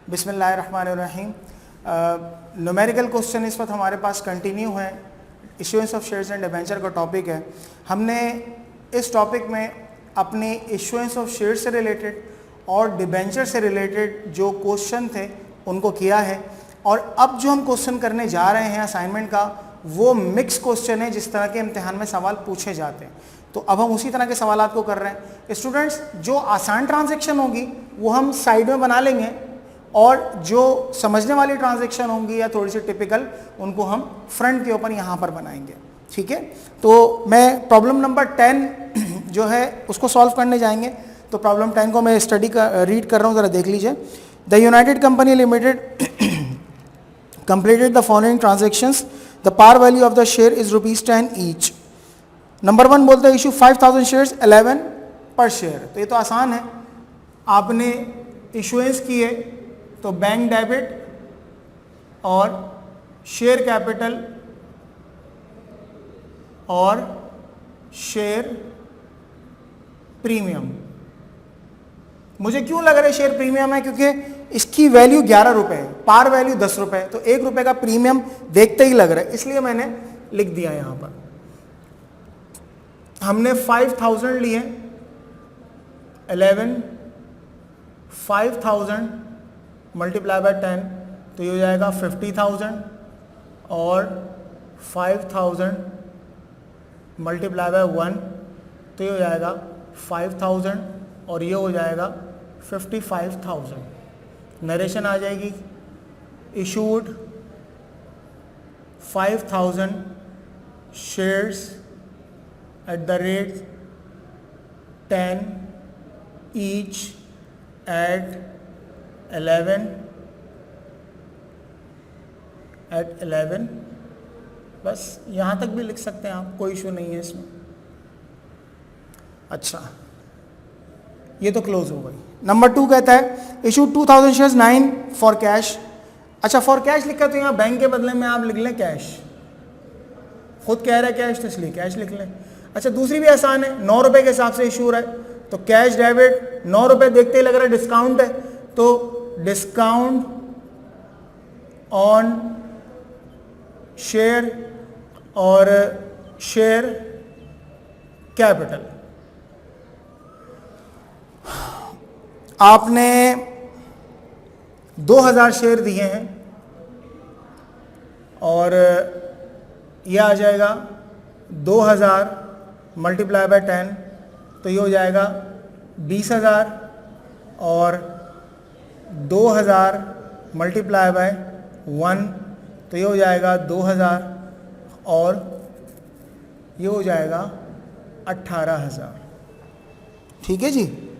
बिस्मिल्लाहिर्रहमानिर्रहीम। Numerical question इस वक्त हमारे पास कंटिन्यू है। Issuance of shares and debenture का टॉपिक है। हमने इस टॉपिक में अपने इशुएंस ऑफ शेयर्स से रिलेटेड और डिबेंचर से रिलेटेड जो क्वेश्चन थे उनको किया है, और अब जो हम क्वेश्चन करने जा रहे हैं असाइनमेंट का वो मिक्स क्वेश्चन है जिस तरह के इम्तिहान में सवाल पूछे जाते हैं। तो अब हम उसी तरह के सवालात को कर रहे हैं। स्टूडेंट्स, जो आसान ट्रांजैक्शन होगी वो हम साइड में बना लेंगे, और जो समझने वाली ट्रांजैक्शन होंगी या थोड़ी सी टिपिकल उनको हम फ्रंट के ऊपर यहाँ पर बनाएंगे। ठीक है, तो मैं प्रॉब्लम नंबर 10 जो है उसको सॉल्व करने जाएंगे। तो प्रॉब्लम 10 को मैं रीड कर रहा हूँ, ज़रा देख लीजिए। The United company limited completed the following transactions. The par value of the share is ₹10 each. Number 1 बोलते हैं इशू 5000 शेयर्स 11 पर शेयर। तो ये तो आसान है, आपने इशुएंस किए तो बैंक डेबिट और शेयर कैपिटल और शेयर प्रीमियम। मुझे क्यों लग रहा है शेयर प्रीमियम है, क्योंकि इसकी वैल्यू 11 रुपए है, पार वैल्यू 10 रुपए है, तो 1 रुपए का प्रीमियम देखते ही लग रहा है, इसलिए मैंने लिख दिया यहां पर। हमने 5000 लिए, 11 5000 मल्टीप्लाई बाय 10 तो ये हो जाएगा 50,000, और 5000 मल्टीप्लाई बाय 1 तो ये हो जाएगा 5000, और ये हो जाएगा 55,000। नरेशन आ जाएगी, issued 5000 shares at the rate 10 each eight 11। बस यहाँ तक भी लिख सकते हैं आप, कोई इशू नहीं है इसमें। अच्छा, ये तो क्लोज हो गई। नंबर 2 कहता है इशू 2000 शेयर्स 9 फॉर कैश। अच्छा, फॉर कैश लिखा तो यहाँ बैंक के बदले में आप लिख लें कैश, खुद कह रहा है कैश तो इसलिए कैश लिख लें। अच्छा, दूसरी भी आसान है, 9 रुपए के हिसाब से इशू है तो कैश डेबिट 9 रुपए देखते ही लग रहा है डिस्काउंट है, तो डिस्काउंट ऑन शेयर और शेयर कैपिटल। आपने 2000 शेयर दिए हैं और यह आ जाएगा 2000 मल्टीप्लाई बाय 10 तो ये हो जाएगा 20,000, और 2000 मल्टीप्लाई बाय 1 तो ये हो जाएगा 2000, और ये हो जाएगा 18,000। ठीक है जी,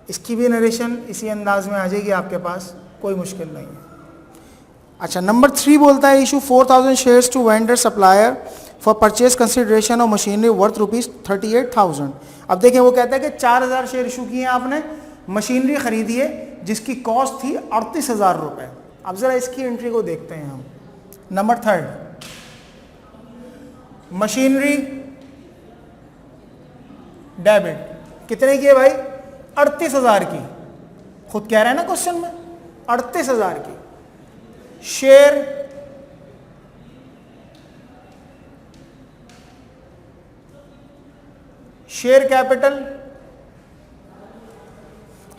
इसकी भी नरेशन इसी अंदाज में आ जाएगी आपके पास, कोई मुश्किल नहीं है। अच्छा, नंबर 3 बोलता है issue 4000 shares to vendor supplier for purchase consideration of machinery worth ₹38,000। अब देखें, वो कहता है कि 4000 शेयर इशू किए आपने, मशीनरी खरीदी है जिसकी कॉस्ट थी 38,000 रुपये। अब ज़रा इसकी एंट्री को देखते हैं हम। नंबर 3, मशीनरी डेबिट कितने की है भाई? 38,000 की, खुद कह रहा है ना क्वेश्चन में 38,000 की। शेयर कैपिटल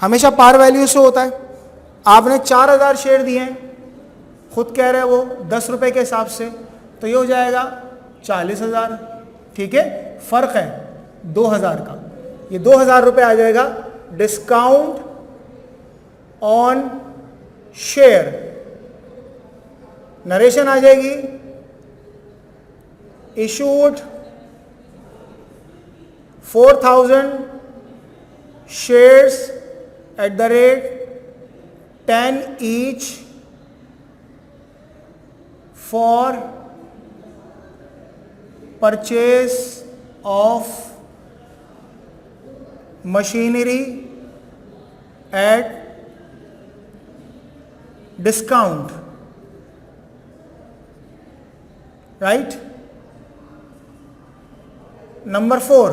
हमेशा पार वैल्यू से होता है। आपने 4000 शेयर दिए हैं, खुद कह रहे हैं वो 10 रुपए के हिसाब से, तो ये हो जाएगा 40,000। ठीक है, फर्क है 2000 का, ये 2000 रुपये आ जाएगा डिस्काउंट ऑन शेयर। नरेशन आ जाएगी, issued 4000 shares at the rate 10 each for purchase of machinery at discount, right. Number 4,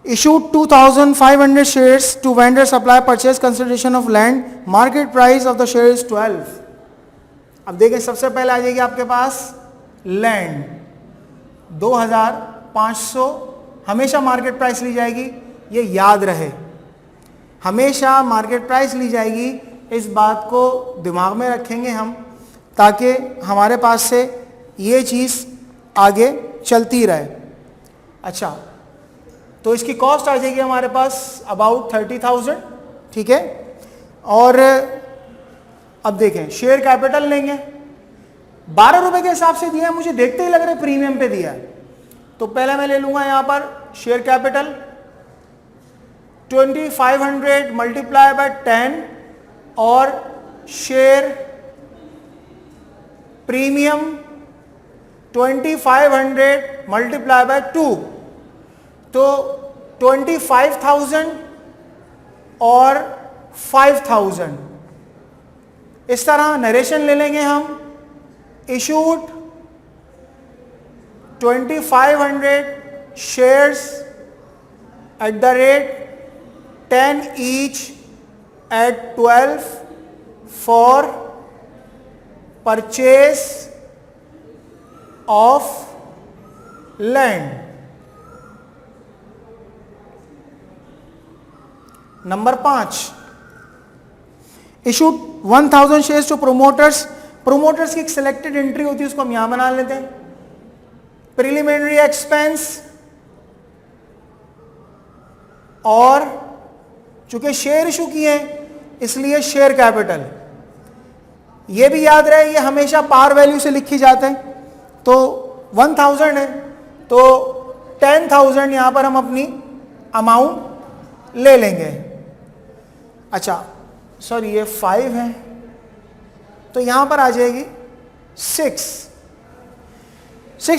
issued 2,500 shares to vendor supply purchase consideration of land, market price of the share is 12. अब देखें सबसे पहले आ जाएगी आपके पास land 2,500, हमेशा market price ली जाएगी, ये याद रहे, हमेशा मार्केट प्राइस ली जाएगी, इस बात को दिमाग में रखेंगे हम, ताकि हमारे पास से ये चीज़ आगे चलती रहे। अच्छा, तो इसकी कॉस्ट आ जाएगी हमारे पास अबाउट 30,000, ठीक है। और अब देखें शेयर कैपिटल लेंगे, 12 रुपए के हिसाब से दिया है, मुझे देखते ही लग रहा है प्रीमियम पे दिया है, तो पहले मैं ले लूंगा यहां पर शेयर कैपिटल 2500 मल्टीप्लाई बाय 10 और शेयर प्रीमियम 2500 मल्टीप्लाई बाय 2, तो 25,000 और 5,000, इस तरह नरेशन ले लेंगे हम। Issued 2500 shares at the rate 10 each at 12 for purchase of land. Number 5, issued 1,000 shares to promoters. Promoters की एक सिलेक्टेड एंट्री होती है, उसको हम यहां बना लेते हैं। प्रिलिमिनरी एक्सपेंस, और चूंकि शेयर इशू किए हैं इसलिए शेयर कैपिटल, ये भी याद रहे ये हमेशा पार वैल्यू से लिखी जाते हैं। तो 1,000 है तो 10,000 यहां पर हम अपनी अमाउंट ले लेंगे। अच्छा सॉरी, ये 5 है तो यहां पर आ जाएगी 6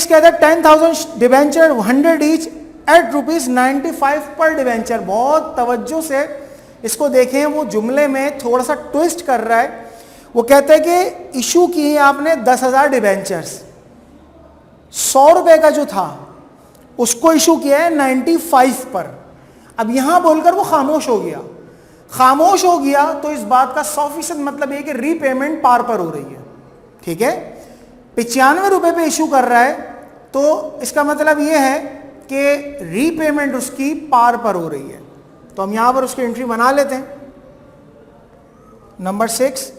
कहते हैं 10,000 डिवेंचर 100 ईच एट ₹95 पर डिवेंचर। बहुत तवज्जो से इसको देखें, वो जुमले में थोड़ा सा ट्विस्ट कर रहा है। वो कहते हैं कि इशू किए आपने 10,000 डिवेंचर्स, 100 रुपए का जो था उसको इशू किया है 95 पर। अब यहां बोलकर वो खामोश हो गया, खामोश हो गया तो इस बात का 100% मतलब ये कि रीपेमेंट पार पर हो रही है, ठीक है। 95 रुपए पे इशू कर रहा है तो इसका मतलब ये है कि रीपेमेंट उसकी पार पर हो रही है। तो हम यहां पर उसकी एंट्री बना लेते हैं। नंबर 6,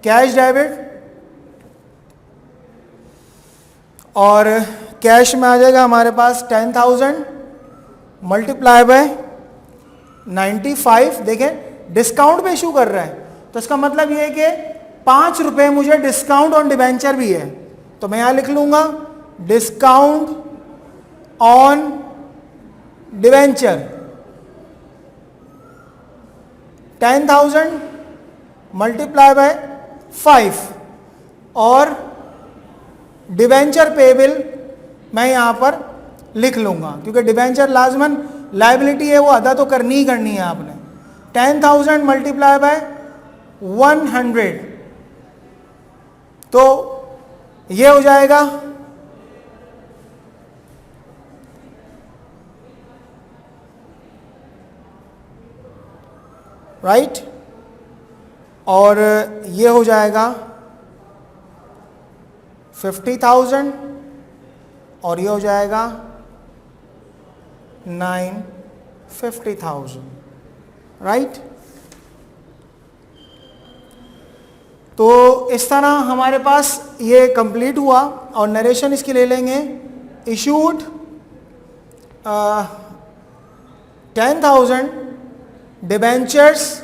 कैश डेबिट, और कैश में आ जाएगा हमारे पास 10,000 मल्टीप्लाई बाय 95। देखें डिस्काउंट पे इशू कर रहा है तो इसका मतलब ये है कि 5 रुपए मुझे डिस्काउंट ऑन डिवेंचर भी है, तो मैं यहां लिख लूंगा discount on debenture 10,000 multiply by 5, और डिवेंचर पेबल मैं यहां पर लिख लूंगा क्योंकि डिवेंचर लाजमन लाइबिलिटी है, वो अदा तो करनी ही करनी है आपने। 10,000 मल्टीप्लाई बाय 100, तो ये हो जाएगा राइट, और ये हो जाएगा 50,000, और ये हो जाएगा 950,000, राइट। तो इस तरह हमारे पास ये कंप्लीट हुआ, और नरेशन इसकी ले लेंगे। Issued 10,000 debentures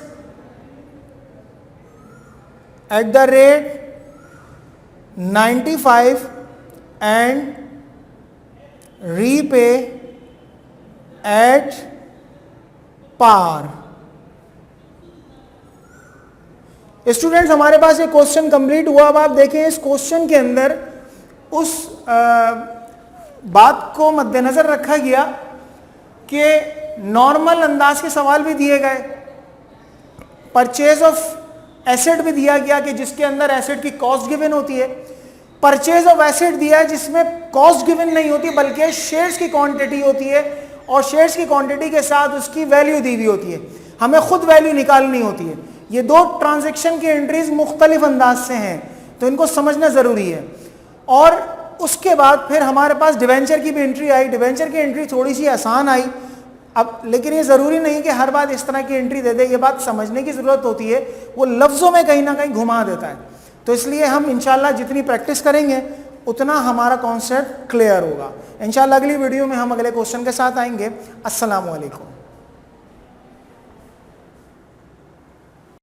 eight the rate 95 and repay at par। Students हमारे पास ये क्वेश्चन कंप्लीट हुआ। अब आप देखें इस क्वेश्चन के अंदर उस बात को मद्देनजर रखा गया कि नॉर्मल अंदाज के सवाल भी दिए गए, परचेज ऑफ एसेट भी दिया गया कि जिसके अंदर एसेट की कॉस्ट गिवन होती है, परचेज ऑफ एसेट दिया है जिसमें कॉस्ट गिवन नहीं होती बल्कि शेयर्स की क्वांटिटी होती है और शेयर्स की क्वांटिटी के साथ उसकी वैल्यू दी हुई होती है, हमें खुद वैल्यू निकालनी होती है। ये दो ट्रांजैक्शन की एंट्रीज मुख्तलिफ अंदाज से हैं, तो इनको समझना ज़रूरी है। और उसके बाद फिर हमारे पास डिवेंचर की भी एंट्री आई। डिवेंचर की एंट्री थोड़ी सी आसान आई, अब लेकिन ये ज़रूरी नहीं कि हर बात इस तरह की एंट्री दे दे, ये बात समझने की ज़रूरत होती है, वो लफ्ज़ों में कहीं ना कहीं घुमा देता है। तो इसलिए हम इंशाल्लाह जितनी प्रैक्टिस करेंगे उतना हमारा कॉन्सेप्ट क्लियर होगा। इंशाल्लाह अगली वीडियो में हम अगले क्वेश्चन के साथ आएंगे। अस्सलामु अलैकुम।